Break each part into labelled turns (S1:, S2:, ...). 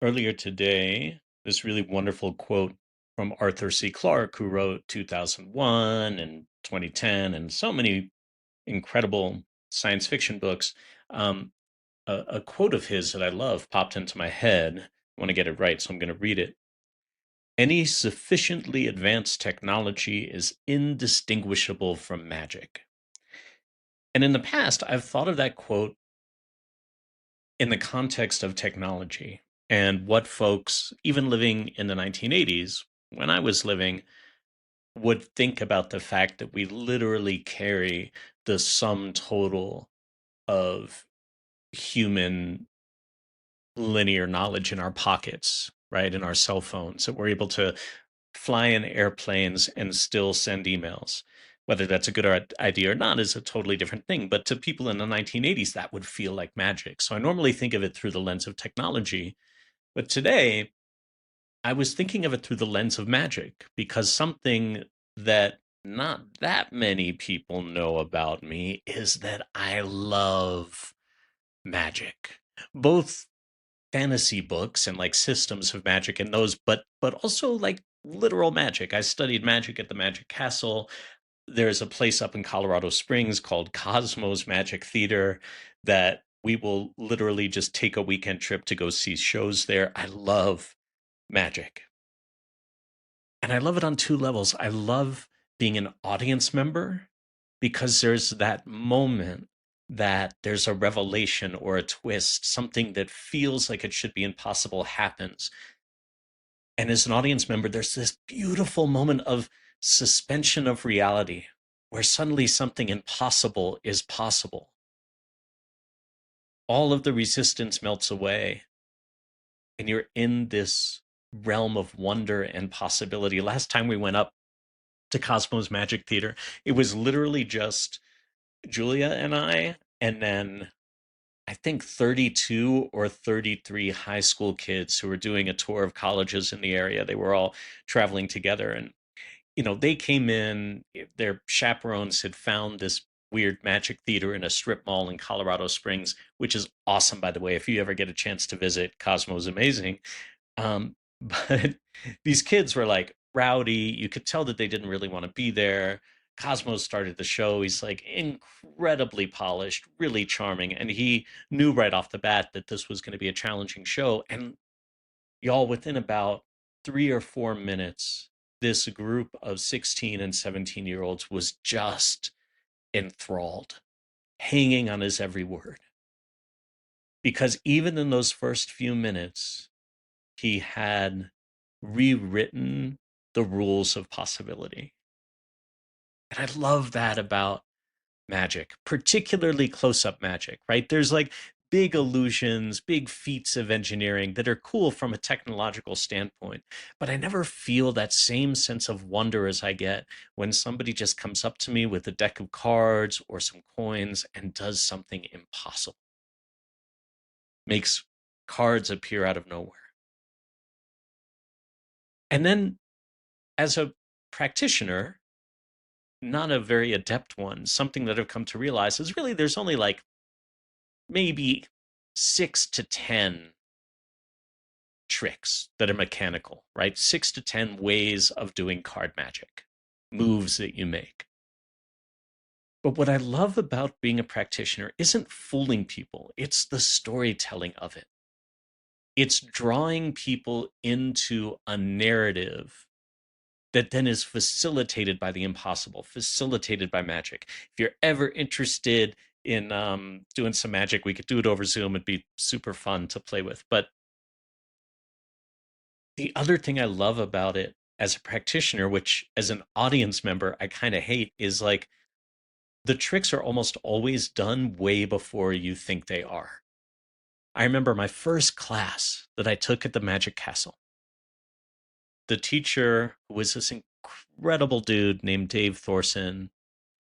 S1: Earlier today, this really wonderful quote from Arthur C. Clarke, who wrote 2001 and 2010 and so many incredible science fiction books. Um, a quote of his that I love popped into my head. I want to get it right, so I'm going to read it. Any sufficiently advanced technology is indistinguishable from magic. And in the past, I've thought of that quote in the context of technology and what folks, even living in the 1980s, when I was living, would think about the fact that we literally carry the sum total of human linear knowledge in our pockets, right? In our cell phones, that we're able to fly in airplanes and still send emails. Whether that's a good idea or not is a totally different thing. But to people in the 1980s, that would feel like magic. So I normally think of it through the lens of technology. But today, I was thinking of it through the lens of magic because something that not that many people know about me is that I love magic. Both fantasy books and like systems of magic and those, but also like literal magic. I studied magic at the Magic Castle. There's a place up in Colorado Springs called Cosmos Magic Theater that we will literally just take a weekend trip to go see shows there. I love magic. And I love it on two levels. I love being an audience member because there's that moment that there's a revelation or a twist, something that feels like it should be impossible happens. And as an audience member, there's this beautiful moment of suspension of reality where suddenly something impossible is possible. All of the resistance melts away, and you're in this realm of wonder and possibility. Last time we went up to Cosmos Magic Theater, it was literally just Julia and I, and then I think 32 or 33 high school kids who were doing a tour of colleges in the area. They were all traveling together. And, they came in, their chaperones had found this weird magic theater in a strip mall in Colorado Springs, which is awesome, by the way. If you ever get a chance to visit, Cosmo is amazing. But these kids were like rowdy. You could tell that they didn't really want to be there. Cosmo started the show. He's like incredibly polished, really charming. And he knew right off the bat that this was going to be a challenging show. And y'all, within about 3 or 4 minutes, this group of 16 and 17-year-olds was just enthralled, hanging on his every word. Because even in those first few minutes, he had rewritten the rules of possibility. And I love that about magic, particularly close up magic, right? There's like big illusions, big feats of engineering that are cool from a technological standpoint. But I never feel that same sense of wonder as I get when somebody just comes up to me with a deck of cards or some coins and does something impossible, makes cards appear out of nowhere. And then as a practitioner, not a very adept one, something that I've come to realize is really there's only like maybe 6 to 10 tricks that are mechanical, right? 6 to 10 ways of doing card magic, moves that you make. But what I love about being a practitioner isn't fooling people, it's the storytelling of it. It's drawing people into a narrative that then is facilitated by the impossible, facilitated by magic. If you're ever interested in doing some magic, we could do it over Zoom. It'd be super fun to play with. But the other thing I love about it as a practitioner, which as an audience member, I kind of hate, is like the tricks are almost always done way before you think they are. I remember my first class that I took at the Magic Castle. The teacher was this incredible dude named Dave Thorson,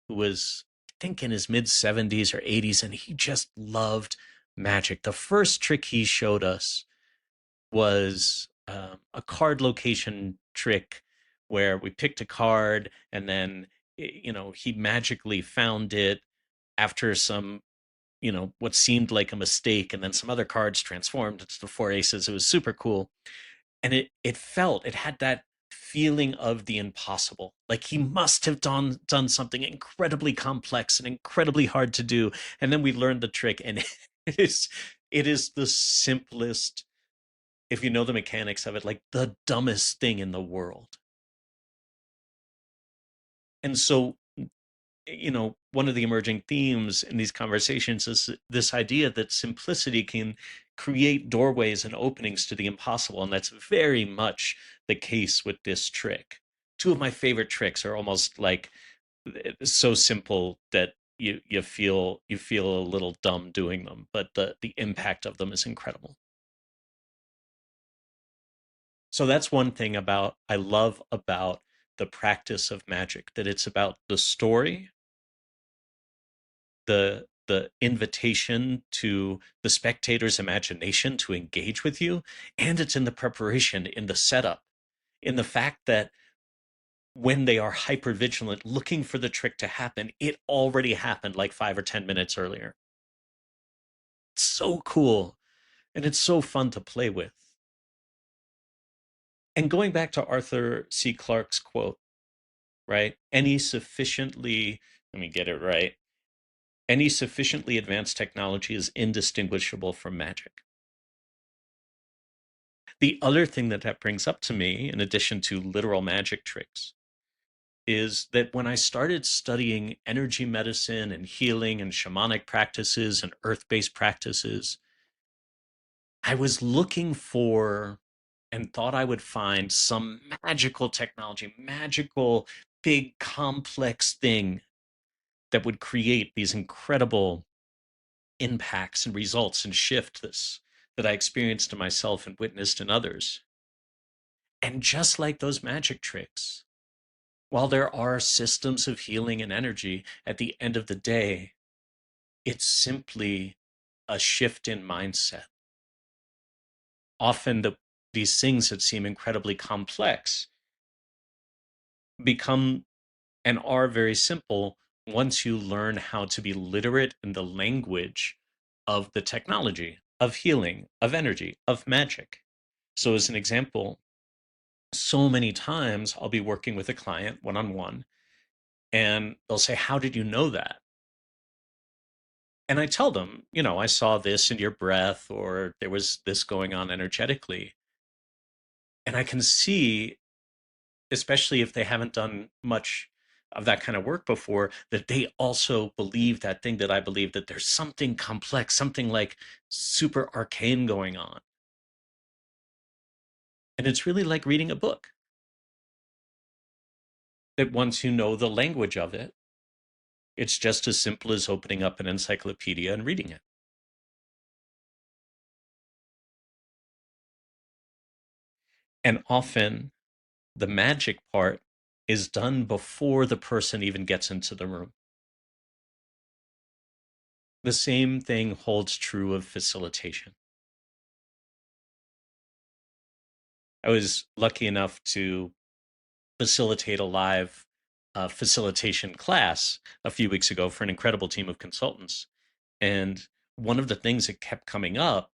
S1: who was, I think, in his mid 70s or 80s, and he just loved magic. The first trick he showed us was a card location trick where we picked a card and then, he magically found it after some what seemed like a mistake, and then some other cards transformed into the four aces. It was super cool. And it had that feeling of the impossible. Like he must have done something incredibly complex and incredibly hard to do. And then we learned the trick, and it is it is the simplest, if you know the mechanics of it, like the dumbest thing in the world. And so, one of the emerging themes in these conversations is this idea that simplicity can create doorways and openings to the impossible. And that's very much the case with this trick. Two of my favorite tricks are almost like so simple that you feel a little dumb doing them, but the impact of them is incredible. So that's one thing about I love about the practice of magic, that it's about the story, the invitation to the spectator's imagination to engage with you, and it's in the preparation, in the setup, in the fact that when they are hyper vigilant looking for the trick to happen, it already happened like 5 or 10 minutes earlier. It's so cool, and it's so fun to play with. And going back to Arthur C. Clarke's quote, right? Let me get it right. Any sufficiently advanced technology is indistinguishable from magic. The other thing that brings up to me, in addition to literal magic tricks, is that when I started studying energy medicine and healing and shamanic practices and earth based practices, I was looking for and thought I would find some magical technology, magical, big, complex thing that would create these incredible impacts and results and shift this that I experienced in myself and witnessed in others. And just like those magic tricks, while there are systems of healing and energy, at the end of the day, it's simply a shift in mindset. Often these things that seem incredibly complex become and are very simple once you learn how to be literate in the language of the technology, of healing, of energy, of magic. So, as an example, so many times I'll be working with a client one on one, and they'll say, "How did you know that?" And I tell them, I saw this in your breath, or there was this going on energetically. And I can see, especially if they haven't done much of that kind of work before, that they also believe that thing that I believe, that there's something complex, something like super arcane going on. And it's really like reading a book, that once you know the language of it, it's just as simple as opening up an encyclopedia and reading it. And often the magic part is done before the person even gets into the room. The same thing holds true of facilitation. I was lucky enough to facilitate a live facilitation class a few weeks ago for an incredible team of consultants. And one of the things that kept coming up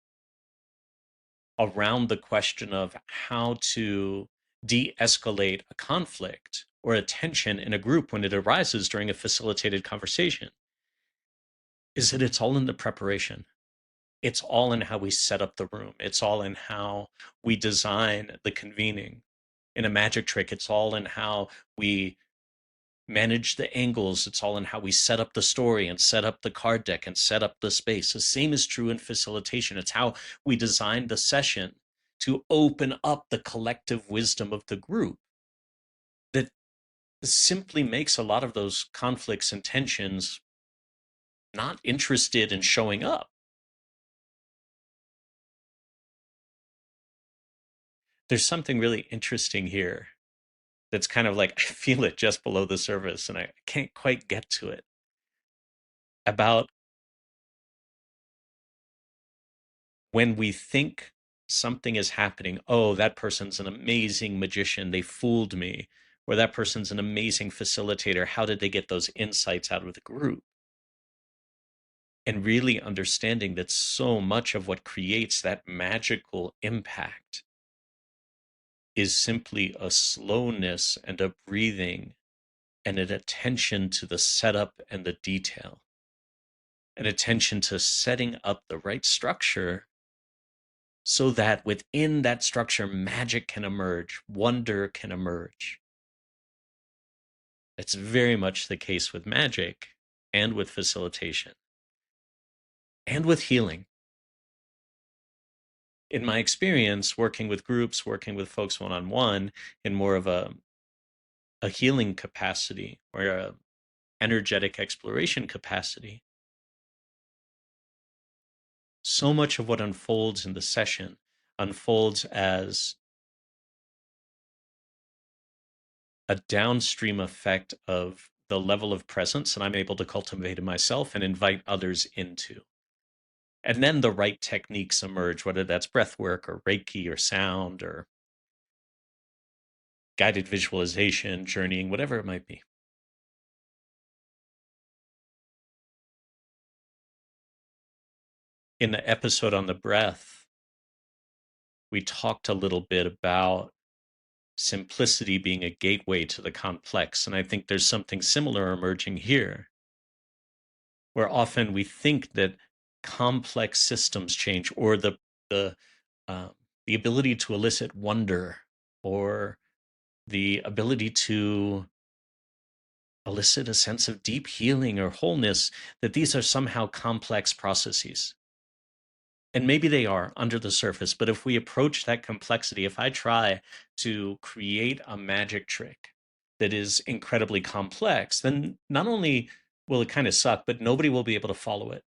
S1: around the question of how to de escalate a conflict or a tension in a group when it arises during a facilitated conversation is that it's all in the preparation. It's all in how we set up the room. It's all in how we design the convening. In a magic trick, it's all in how we manage the angles. It's all in how we set up the story and set up the card deck and set up the space. The same is true in facilitation. It's how we design the session to open up the collective wisdom of the group that simply makes a lot of those conflicts and tensions not interested in showing up. There's something really interesting here that's kind of like I feel it just below the surface and I can't quite get to it, about when we think something is happening. Oh, that person's an amazing magician, they fooled me. Or that person's an amazing facilitator, how did they get those insights out of the group? and really understanding that so much of what creates that magical impact is simply a slowness and a breathing and an attention to the setup and the detail, an attention to setting up the right structure so that within that structure, magic can emerge, wonder can emerge. It's very much the case with magic and with facilitation and with healing. In my experience, working with groups, working with folks one on one in more of a healing capacity or a energetic exploration capacity, so much of what unfolds in the session unfolds as a downstream effect of the level of presence that I'm able to cultivate in myself and invite others into. And then the right techniques emerge, whether that's breath work or Reiki or sound or guided visualization, journeying, whatever it might be. In the episode on the breath, we talked a little bit about simplicity being a gateway to the complex. And I think there's something similar emerging here, where often we think that complex systems change or the uh, the ability to elicit wonder or the ability to elicit a sense of deep healing or wholeness, that these are somehow complex processes. And maybe they are under the surface, but if we approach that complexity, if I try to create a magic trick that is incredibly complex, then not only will it kind of suck, but nobody will be able to follow it.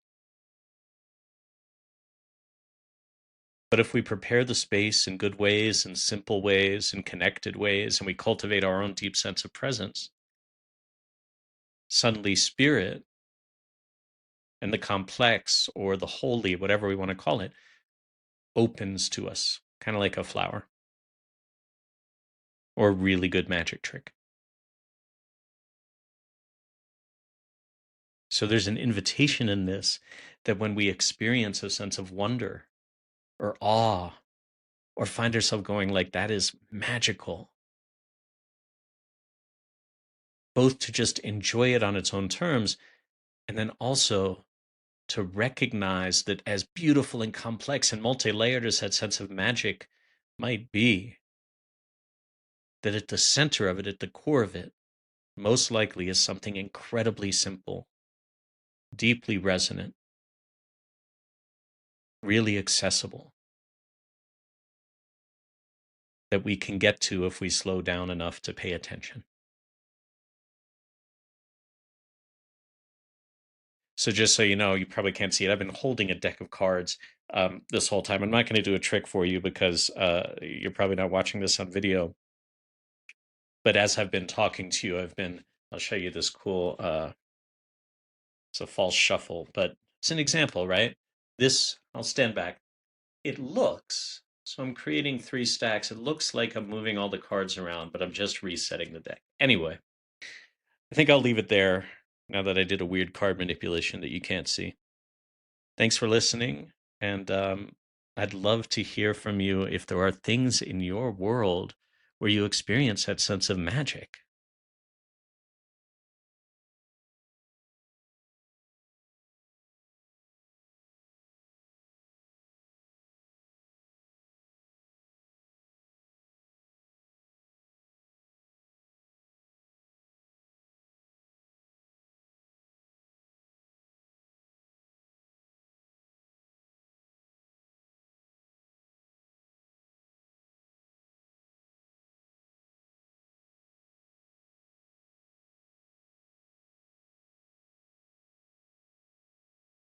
S1: But if we prepare the space in good ways and simple ways and connected ways, and we cultivate our own deep sense of presence, suddenly spirit and the complex or the holy, whatever we want to call it, opens to us, kind of like a flower or a really good magic trick. So there's an invitation in this that when we experience a sense of wonder or awe or find ourselves going like that is magical, both to just enjoy it on its own terms and then also to recognize that as beautiful and complex and multi-layered as that sense of magic might be, that at the center of it, at the core of it, most likely is something incredibly simple, deeply resonant, really accessible, that we can get to if we slow down enough to pay attention. So just so you know, you probably can't see it. I've been holding a deck of cards this whole time. I'm not going to do a trick for you because you're probably not watching this on video. But as I've been talking to you, I'll show you this cool, it's a false shuffle, but it's an example, right? I'll stand back. It looks, so I'm creating 3 stacks. It looks like I'm moving all the cards around, but I'm just resetting the deck. Anyway, I think I'll leave it there now that I did a weird card manipulation that you can't see. Thanks for listening. And I'd love to hear from you if there are things in your world where you experience that sense of magic.